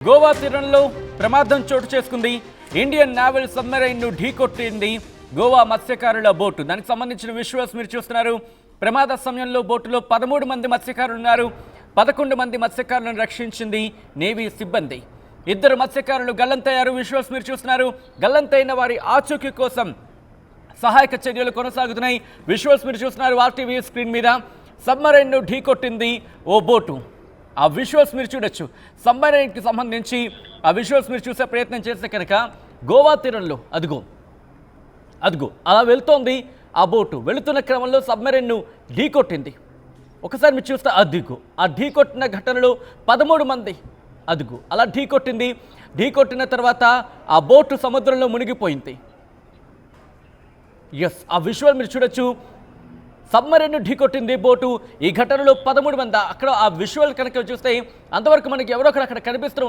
గోవా తీరంలో ప్రమాదం చోటు చేసుకుంది. ఇండియన్ నావల్ సబ్మెరైన్ ను ఢీకొట్టింది గోవా మత్స్యకారుల బోటు. దానికి సంబంధించిన విజువల్స్ మీరు చూస్తున్నారు. ప్రమాద సమయంలో బోటులో 13 మంది మత్స్యకారులు ఉన్నారు. 11 మంది మత్స్యకారులను రక్షించింది నేవీ సిబ్బంది. 2 మత్స్యకారులు గల్లంతయ్యారు. విజువల్స్ మీరు చూస్తున్నారు. గల్లంతైన వారి ఆచూకీ కోసం సహాయక చర్యలు కొనసాగుతున్నాయి. విజువల్స్ మీరు చూస్తున్నారు ఆర్టీవీ స్క్రీన్ మీద. సబ్మెరైన్ ను ఢీకొట్టింది ఓ బోటు. ఆ విజువల్స్ మీరు చూడొచ్చు. సబ్మెరైన్కి సంబంధించి ఆ విజువల్స్ మీరు చూసే ప్రయత్నం చేస్తే కనుక గోవా తీరంలో అదిగో అలా వెళ్తోంది ఆ బోటు. వెళుతున్న క్రమంలో సబ్మెరైన్ను ఢీకొట్టింది. ఒకసారి మీరు చూస్తే ఆ ఢీకొట్టిన ఘటనలో 13 మంది అలా ఢీకొట్టింది. ఢీకొట్టిన తర్వాత ఆ బోటు సముద్రంలో మునిగిపోయింది. ఆ విజువల్ మీరు చూడొచ్చు. సబ్మెరైన్ ఢీకొట్టింది బోటు. ఈ ఘటనలో 13 మంది. అక్కడ ఆ విజువల్ కనుక చూస్తే అంతవరకు మనకి ఎవరో అక్కడ కనిపిస్తూ ఉన్నారు.